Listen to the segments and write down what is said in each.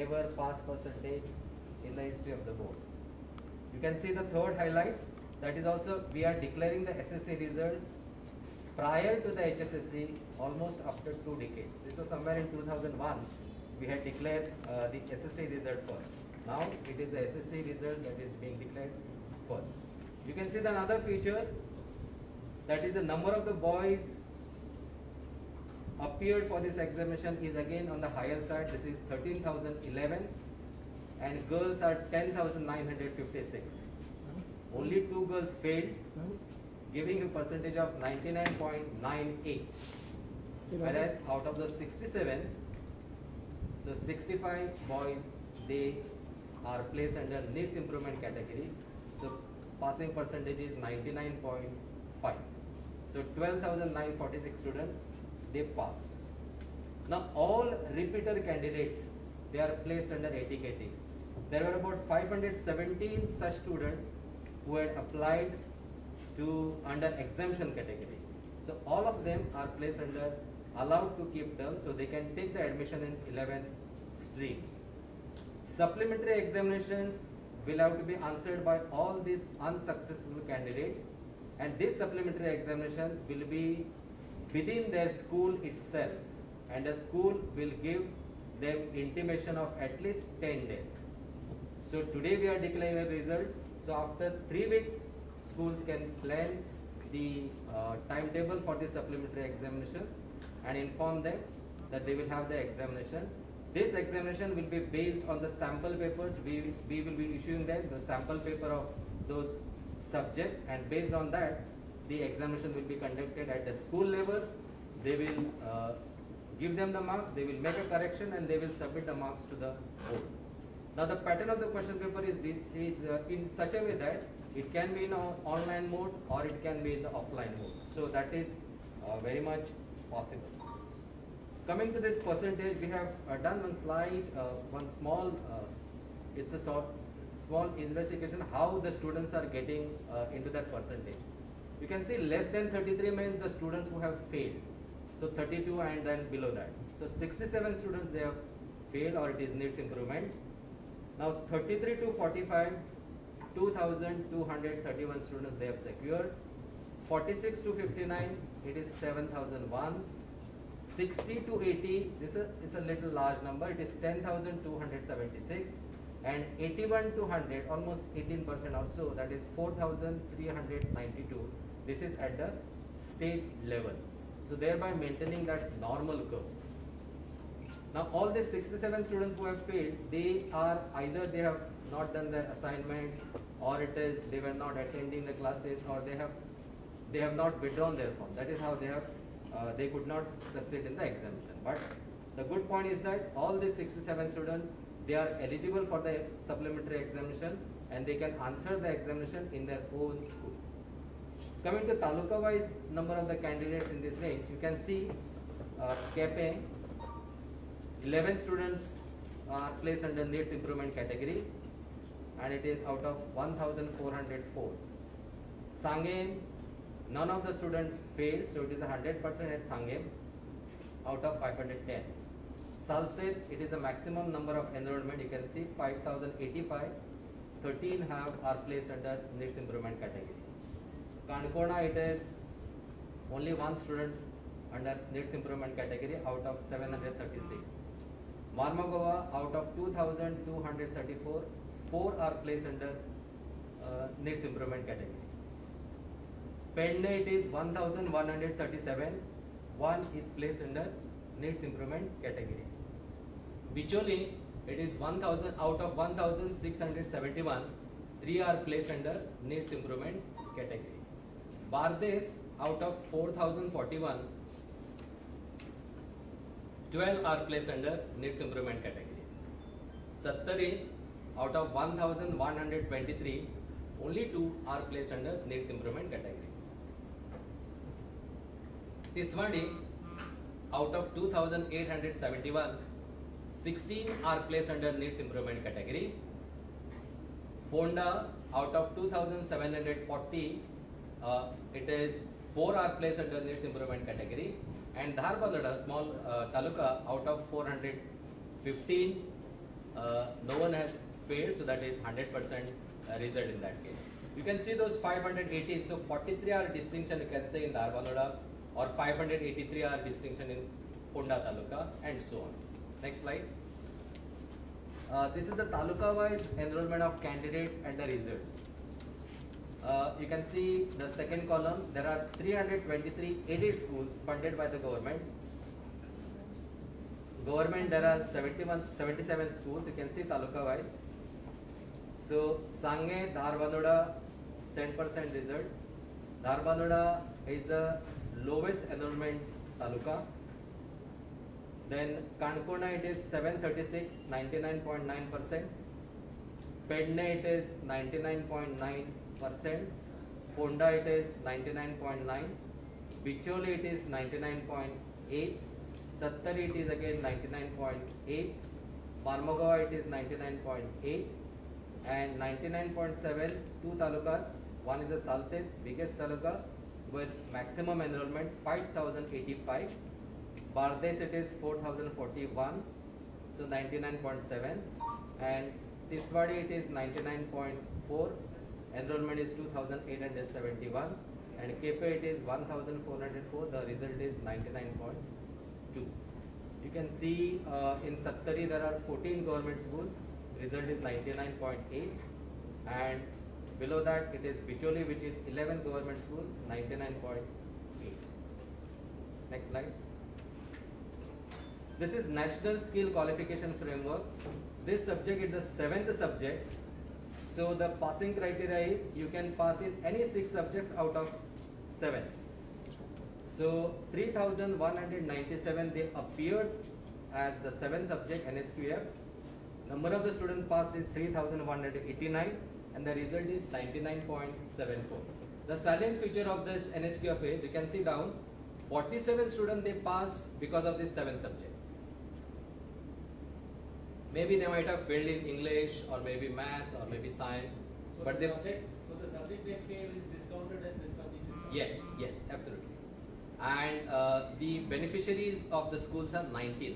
ever pass percentage in the history of the board. You can see the third highlight, that is also we are declaring the SSC results prior to the HSSC almost after 2 decades. This was somewhere in 2001 we had declared the SSC result first. Now it is the SSC result that is being declared first. You can see the another feature, that is the number of the boys appeared for this examination is again on the higher side. This is 13,011 and girls are 10,956. Only 2 girls failed, giving a percentage of 99.98. Whereas out of the 67, so 65 boys, they are placed under needs improvement category. So passing percentage is 99.5. So 12,946 students, they passed. Now all repeater candidates, they are placed under ATKT. There were about 517 such students who had applied to under exemption category. So all of them are placed under allowed to keep term, so they can take the admission in 11th stream. Supplementary examinations will have to be answered by all these unsuccessful candidates, and this supplementary examination will be within their school itself, and the school will give them intimation of at least 10 days. So today we are declaring a result. So after 3 weeks, schools can plan the timetable for the supplementary examination and inform them that they will have the examination. This examination will be based on the sample papers. We will be issuing them the sample paper of those subjects, and based on that, the examination will be conducted at the school level. They will give them the marks, they will make a correction, and they will submit the marks to the board. Now the pattern of the question paper is in such a way that it can be in online mode or it can be in the offline mode. So that is very much possible. Coming to this percentage, we have done one slide, one small, it's a small investigation how the students are getting into that percentage. You can see less than 33 means the students who have failed. So 32 and then below that. So 67 students, they have failed or it is needs improvement. Now 33 to 45, 2,231 students they have secured. 46 to 59, it is 7,001. 60 to 80, this is a little large number, it is 10,276. And 81 to 100, almost 18% also, that is 4,392. This is at the state level. So thereby maintaining that normal curve. Now all the 67 students who have failed, they are either they have not done their assignment, or it is they were not attending the classes, or they have not withdrawn their form. That is how they could not succeed in the examination. But the good point is that all the 67 students, they are eligible for the supplementary examination and they can answer the examination in their own schools. Coming to taluka wise number of the candidates in this range, you can see Kepe, 11 students are placed under needs improvement category and it is out of 1,404. Sangem, none of the students failed, so it is 100% at Sangem out of 510. Salset, it is the maximum number of enrollment, you can see 5,085, 13 are placed under needs improvement category. Kankona, it is only 1 student under needs improvement category out of 736. Marmagova, out of 2,234, 4 are placed under needs improvement category. Penne, it is 1,137, 1 is placed under needs improvement category. Bicholi, it is 1,000 out of 1,671, 3 are placed under needs improvement category. Bardes, out of 4,041, 12 are placed under needs improvement category. Sattari, out of 1,123, only 2 are placed under needs improvement category. Tiswadi, out of 2,871, 16 are placed under needs improvement category. Fonda, out of 2,740, it is 4 are placed under needs improvement category. And Dharbadada, small taluka, out of 415, no one has failed, so that is 100% result in that case. You can see those 518, so 43 are distinction you can say in Darbanoda, or 583 are distinction in Ponda Taluka, and so on. Next slide. This is the Taluka wise enrollment of candidates and the results. You can see the second column, there are 323 aided schools funded by the government. There are 77 schools, you can see Taluka wise. So Sange, Darbanoda, 100% result. Darbanoda is the lowest enrollment Taluka. Then Kankona it is 736, 99.9%. Pedne it is 99.9%. Ponda it is 99.9. Bicholi it is 99.8. Sattari it is again 99.8. Marmagaon it is 99.8. And 99.7, two talukas. One is the Salset, biggest taluka with maximum enrollment 5,085. Bardes it is 4,041, so 99.7. And Tiswadi it is 99.4, enrollment is 2,871. And Kepe it is 1,404, the result is 99.2. You can see in Sattari there are 14 government schools, result is 99.8. And below that it is Bicholi, which is 11 government schools, 99.8. Next slide. This is National Skill Qualification Framework. This subject is the 7th subject. So the passing criteria is you can pass in any 6 subjects out of 7. So 3,197 they appeared as the 7th subject NSQF. Number of the students passed is 3,189 and the result is 99.74. The salient feature of this NSQF is, you can see down, 47 students they passed because of this 7th subject. Maybe they might have failed in English or maybe maths or maybe science. So but the subject they fail is discounted and this subject is counted? Yes, yes, absolutely. And the beneficiaries of the schools are 90.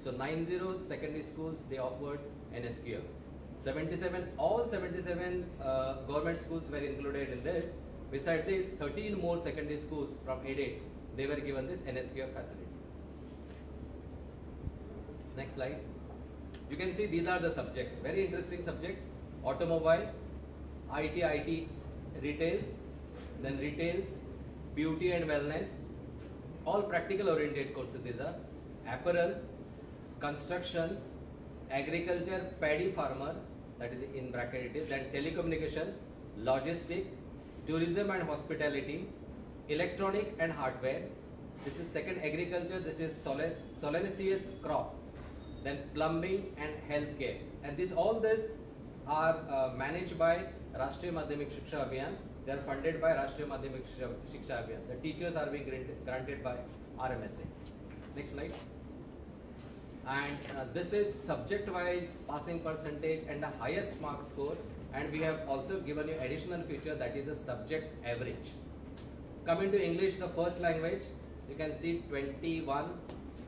So 90 secondary schools they offered NSQF. 77, all 77 government schools were included in this. Besides this, 13 more secondary schools from aided, they were given this NSQF facility. Next slide. You can see these are the subjects, very interesting subjects. Automobile, IT, retails, then retails, beauty and wellness, all practical oriented courses these are. Apparel, construction, agriculture, paddy farmer, that is in bracket it is, then telecommunication, logistic, tourism and hospitality, electronic and hardware. This is second agriculture, this is solanaceous crop, then plumbing and healthcare. And all this are managed by Rashtriya Madhyamik Shiksha Abhiyan. They are funded by Rashtriya Madhyamik Shiksha Abhiyan. The teachers are being granted by RMSA. Next slide. And this is subject-wise passing percentage and the highest mark score. And we have also given you additional feature, that is a subject average. Coming to English, the first language, you can see 21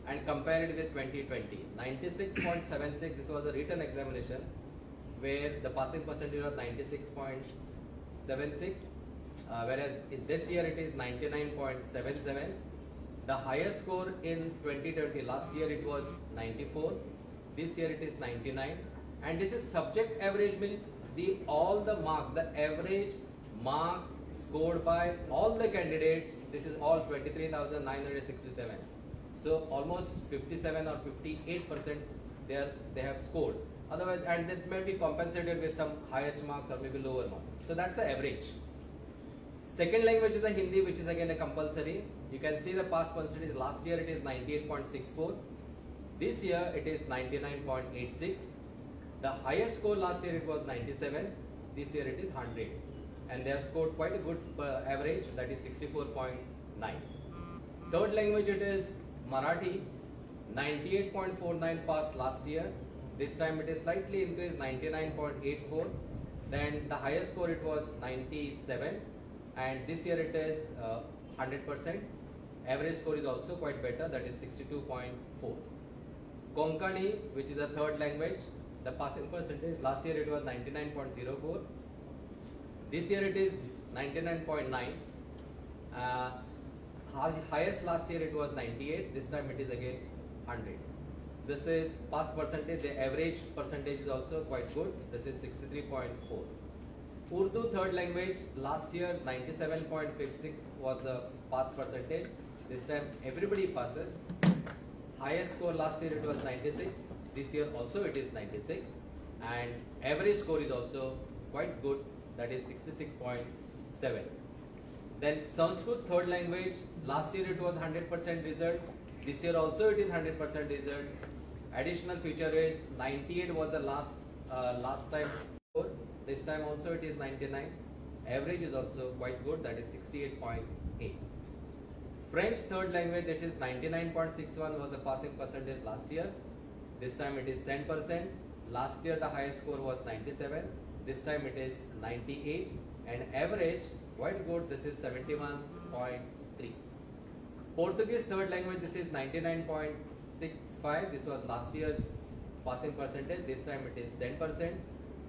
and compare it with 2020. 96.76, this was a written examination where the passing percentage was 96.76, whereas in this year it is 99.77. The highest score in 2020, last year it was 94, this year it is 99. And this is subject average, means all the marks, the average marks scored by all the candidates, this is all 23,967. So almost 57 or 58% they have scored. Otherwise, and that may be compensated with some highest marks or maybe lower marks. So that's the average. Second language is a Hindi, which is again a compulsory. You can see the pass percentage. Last year it is 98.64. This year it is 99.86. The highest score last year it was 97. This year it is 100. And they have scored quite a good average, that is 64.9. Third language it is Marathi, 98.49 passed last year. This time it is slightly increased, 99.84. Then the highest score it was 97, and this year it is 100%. Average score is also quite better, that is 62.4. Konkani, which is a third language, the passing percentage, last year it was 99.04. This year it is 99.9. Highest last year it was 98. This time it is again 100. This is pass percentage. The average percentage is also quite good. This is 63.4. Urdu third language, last year 97.56 was the pass percentage. This time everybody passes. Highest score last year it was 96. This year also it is 96. And average score is also quite good. That is 66.7. Then Sanskrit third language, last year it was 100% result. This year also it is 100% result. Additional feature is 98 was the last time score. This time also it is 99. Average is also quite good, that is 68.8. French third language, that is 99.61 was the passing percentage last year. This time it is 10%. Last year the highest score was 97. This time it is 98. And average, quite good, this is 71.3. Portuguese third language, this is 99.65. This was last year's passing percentage. This time it is 10%.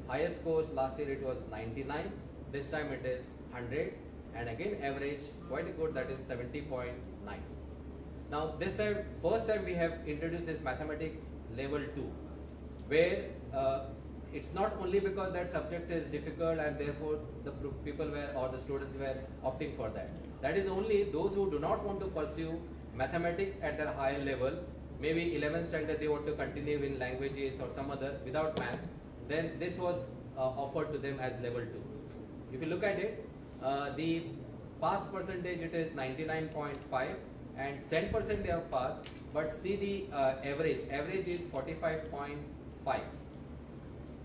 Highest scores last year it was 99. This time it is 100. And again average quite good, that is 70.9. Now this time, first time we have introduced this mathematics level 2, where it's not only because that subject is difficult and therefore the people were or the students were opting for that. That is only those who do not want to pursue mathematics at their higher level, maybe 11th standard they want to continue in languages or some other without maths, then this was offered to them as level 2. If you look at it, the pass percentage it is 99.5 and 10% they have passed, but see the average is 45.5.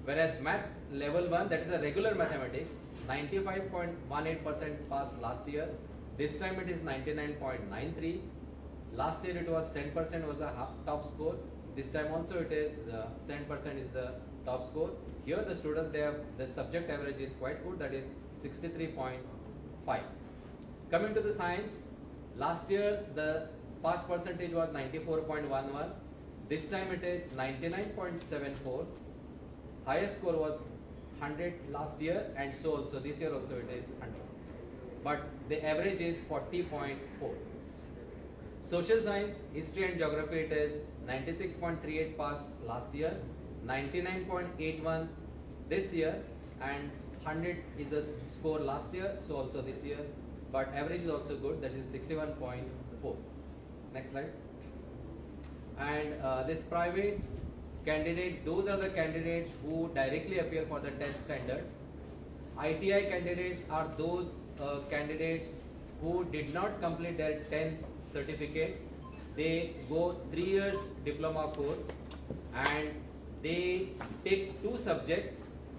Whereas math level 1, that is a regular mathematics, 95.18% passed last year. This time it is 99.93. Last year it was 10% was the top score. This time also it is 10% is the top score. Here the student, they have the subject average is quite good, that is 63.5. Coming to the science, last year the pass percentage was 94.11. This time it is 99.74. Highest score was 100 last year, and so also this year also it is 100. But the average is 40.4. Social science, history and geography, it is 96.38 passed last year, 99.81 this year, and 100 is the score last year, so also this year. But average is also good, that is 61.4. Next slide. And this private candidate, those are the candidates who directly appear for the 10th standard. ITI candidates are those candidates who did not complete their 10th certificate. They go 3 years diploma course and they take 2 subjects,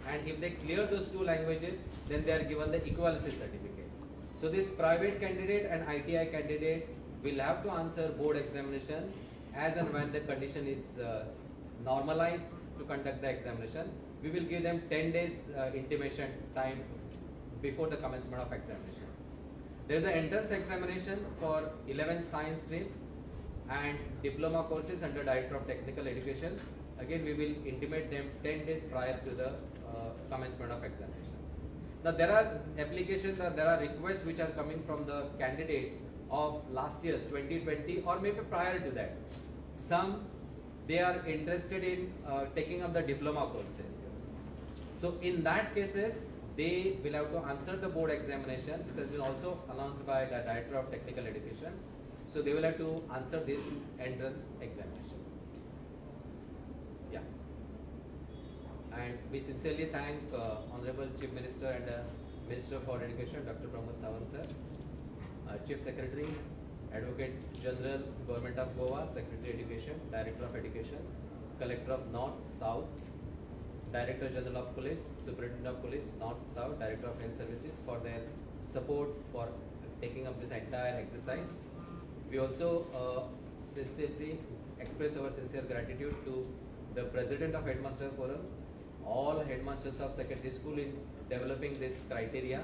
and if they clear those 2 languages, then they are given the equivalency certificate. So this private candidate and ITI candidate will have to answer board examination as and when the condition is normalized to conduct the examination. We will give them 10 days intimation time before the commencement of examination. There is an entrance examination for 11th science stream and diploma courses under Director of Technical Education. Again, we will intimate them 10 days prior to the commencement of examination. Now there are applications, there are requests which are coming from the candidates of last year's 2020 or maybe prior to that. Some, they are interested in taking up the diploma courses. So in that cases, they will have to answer the board examination. This has been also announced by the Director of Technical Education. So they will have to answer this entrance examination. Yeah. And we sincerely thank Honorable Chief Minister and Minister for Education, Dr. Pramod Sawant sir, Chief Secretary, Advocate General, Government of Goa, Secretary Education, Director of Education, Collector of North, South, Director General of Police, Superintendent of Police, North, South, Director of Health Services for their support for taking up this entire exercise. We also sincerely express our sincere gratitude to the President of Headmaster Forums, all headmasters of secondary school in developing this criteria,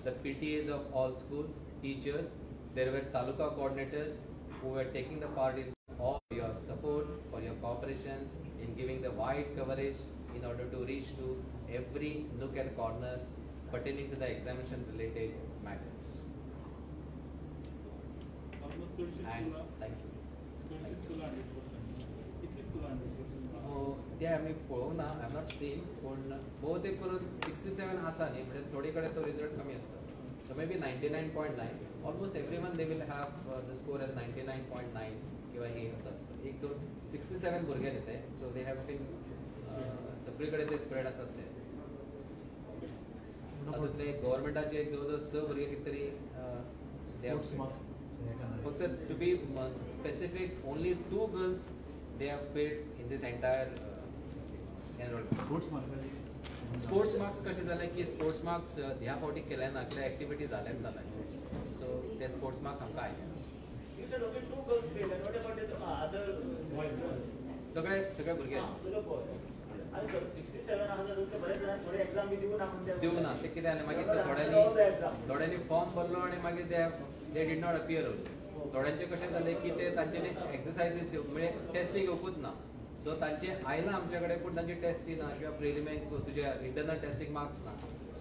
the PTAs of all schools, teachers. There were taluka coordinators who were taking the part in all your support, for your cooperation in giving the wide coverage in order to reach to every nook and corner pertaining to the examination related matters. And thank you. ते आम्ही पळोवंक ना, I am not seen, पूण बहुतेक करून 67 आसा न्ही, म्हणजे थोडे कडेन तो रिजल्ट कमी आसता. So maybe 99.9, almost everyone they will have the score as 99.9 किंवा हे असं असतं. एक दोन 67 भुरगे येते, so they have been सगळीकडे ते स्प्रेड आसात ते. आता ते गव्हर्नमेंटाचे जवळजवळ 6 भुरगे कितें तरी फक्त to be specific, only 2 girls they have failed in this entire enrollment. Sports marks कशें जालें की स्पोर्ट्स मार्क्स ह्या फावटी केले ना, कित्याक एक्टिविटी जाल्यात ना तांचे, सो ते स्पोर्ट्स मार्क्स आमकां आयले. You said only 2 girls failed, and what about the other boys? सगळे भुरगे आणि 67 हजार रुपये बरेच जणांनी थोडे एक्झाम बी दिवूं ना म्हणून दिवं ना, ते कितें जालें मागीर थोड्यांनी फॉर्म भरलो आनी मागीर they did not appear only. थोड्यांचे कशें जालें की ते तांच्यांनी एक्सरसायजीस दिवं म्हणजे टेस्ट घेवपूच ना, सो तांचे आयला आमचे कडेन पूण तांची टेस्ट ना किंवा प्रिलिमिनरी तुजे इंटरनल टेस्टींग मार्क्स ना,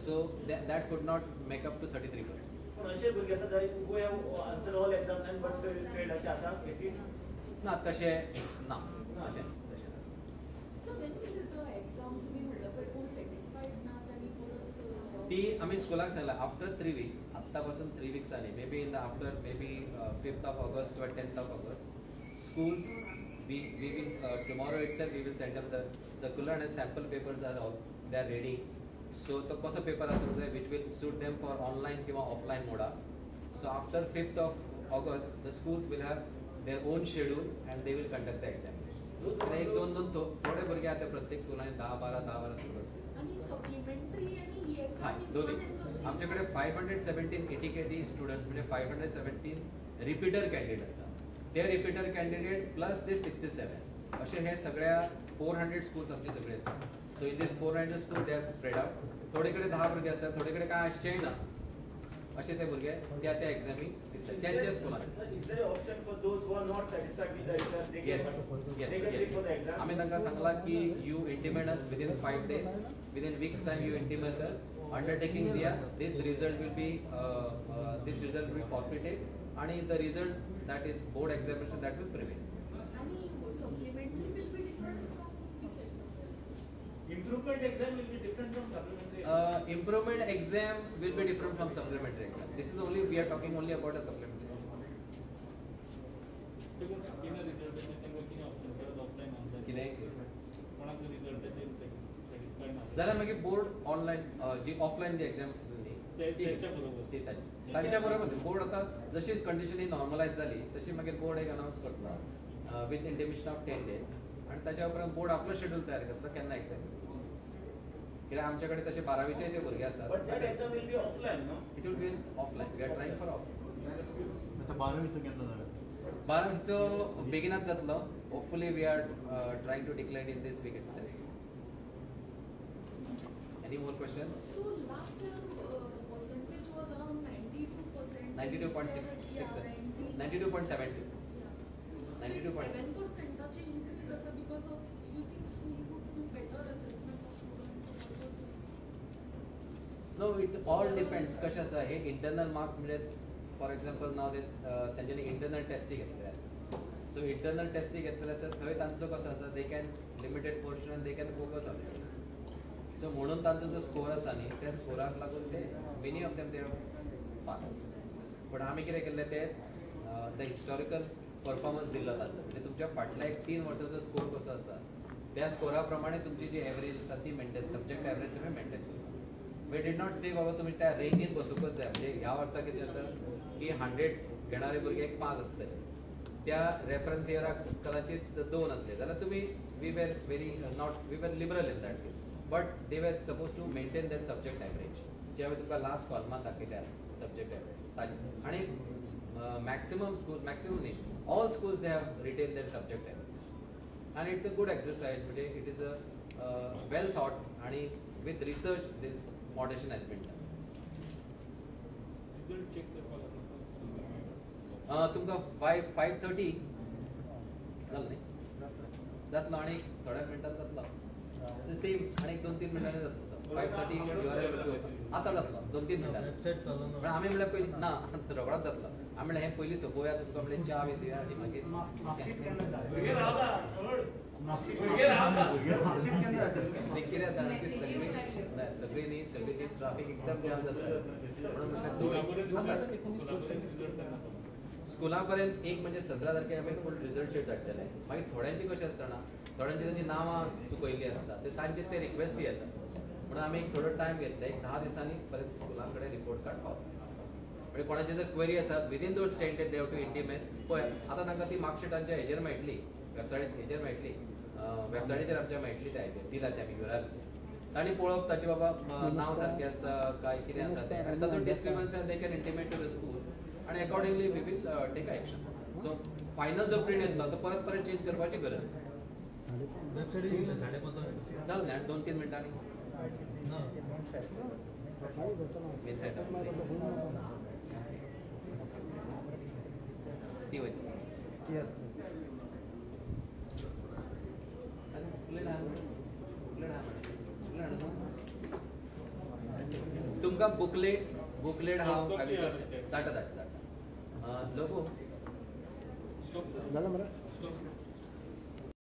so that could not make up to 33%. पण असे भुरगे आसा जाय who have answered all exams and but failed अशे आसा केसीस ना, तशें ना, तशें So when you did the exam, तुम्ही म्हटलं पण कोण satisfied ना त्यांनी परत ती आम्ही स्कूलाक सांगला आफ्टर 3 weeks, आत्तापासून 3 weeks जाली, may be in the after may be 5th of August or 10th of August, schools we will tomorrow itself we will send them the circular and sample papers are all they are ready. So तो कसो paper आसूंक जाय which will suit them for online किंवा offline Moda. So after 5th of August the schools will have their own schedule and they will conduct the examination. एक दोन थोडे भुरगे आता प्रत्येक स्कूलांनी 10-12 सुरू असते. आणि सप्लिमेंटरी आणि ही एक्झाम इज दोन्ही वन अँड द सेम. आमच्याकडे 517 ATKT स्टुडंट्स म्हणजे 517 रिपीटर कॅन्डिडेट असतात. ते रिपीटर कॅन्डिडेट प्लस ते 67 असे हे सगळ्या 400 स्कूल्स आमचे सगळे असतात. So in this 400 school they are spread out. थोडे कडेन 10 भुरगे असतात, थोडे कडेन काय आसचेय ना, असे ते भुरगे त्या एक्झामी त्यांच्या स्कूलांत. Option for those who are not satisfied with the result they yes. For the exam. आम्ही तांकां सांगला की you intimate us within 5 days, within weeks time you intimate sir undertaking this result will be forfeited and the result that is board examination that will prevail. आणि supplementary will be different from this exam. Improvement exam will be different from supplementary. Improvement exam will be different from supplementary exam. This is only we are talking only about a supplementary exam. जाल्यार मागीर board online जी offline जी exam तांच्या बरोबर board आता जशी condition ही normalise जाली तशी मागीर board एक अनाउन्स करता विथ इंटिमेशन ऑफ 10 days आणि ताच्या उपरांत बोर्ड आपलो शेड्यूल तयार करता केन्ना एक्झाम. कित्याक आमचे कडेन तशे 12वीचे ते भुरगे आसात. But that exam will be offline, no? It will be offline. We are trying for offline. आता 12वीचं केन्ना जाता? 12वीचो बेगिनाच जातलो. Hopefully we are trying to declare in this week itself. Any more questions? So last year percentage was around 92%. 92.66. Yeah, 92.72. So it's 7% increase also because of you think school would do better assessment of students. No, it all depends. कशें आसा हे internal marks म्हणजे for example नाव तेंच्यांनी internal tasty घेतले आसा. So internal tasty घेतलेले आसा थंय तांचो कसो आसा they can limited portion and they can focus on it. So म्हणून तांचो जो स्कोर आसा न्ही त्या स्कोराक लागून ते मेनी ऑफ देम दे पास. पण आमी कितें केल्लें ते द हिस्टॉरिकल परफॉर्मन्स दिल्लो तांचो म्हणजे तुमच्या फाटल्या 3 वर्साचो स्कोर कसो आसा त्या स्कोरा प्रमाणे तुमची जी एवरेज आसा ती मेंटेन सब्जेक्ट एवरेज तुमी मेंटेन करता. वी डीड नॉट से बाबा तुम्ही त्या रेंजीन बसूकच जाय म्हणजे ह्या वर्सा कितें आसा की 100 घेणारे भुरगे 5 आसतले त्या रेफरन्स इयराक कदाचित 2 आसले जाल्यार तुमी we were very not we were liberal in that case but they were suppose to maintain that subject average ज्या वेळी तुका लास्ट कॉलमात दाखयल्या सब्जेक्ट एवरेज ताजी आणि मॅक्सिमम स्कूल मॅक्सिमम न्ही all schools they have retained their subject average and it's a good exercise म्हणजे it is a well thought आणि with research this moderation has been done. Result check करपाक तुमकां 5:30 जालं न्ही जातलो आणि थोड्या मिनटान जातलो सेम आणि 2-3 मिनटांनी जातलो 5:30 आता जातलो 2-3 मिनटांनी पण आमी म्हणल्यार पयलीं ना रोखडोच जातलो आमी म्हणलें हें पयलीं सोंपोवया तुमकां म्हणलें च्या बी दिया आनी मागीर मार्कशीट केन्ना जाय? कितें जाता ती सगळी न्ही सगळी ती ट्राफीक एकदम जाम जाता म्हणून स्कुला पर्यंत एक म्हणजे 17 तारखेर आमी फूल रिजल्ट शीट धाडटले मागीर थोड्यांची कशें आसता जाणा थोड्यांची तांची नांवां चुकयल्लीं आसता ते तांचे ते रिक्वेस्टी येता म्हणून आमी एक थोडो टायम घेतले एक 10 दिसांनी परत स्कुला कडेन रिपोर्ट काडपाक म्हणजे कोणाची जर क्वेरी आसा within those 10 days they have to intimate पळय आतां तांकां ती मार्कशीटांच्या हेजेर मेळटली वेबसायटीचेर मेळटली वेबसायटीचेर आमच्या मेळटली त्या हेचेर दिला त्या युआरएलचेर तांणी पळोवप ताचे बाबा नांव सारकें आसा काय कितें आसा तें तातूंत discrepancy they can intimate to the school आणि accordingly we will take action so final जो प्रिंट येतलो तो परत परत चेंज करपाची गरज जालें न्ही 2-3 मिनटांनी मेन सेटअप ती वयता तुमकां बुकलेट हांव धाडटा लोगो झालं मरे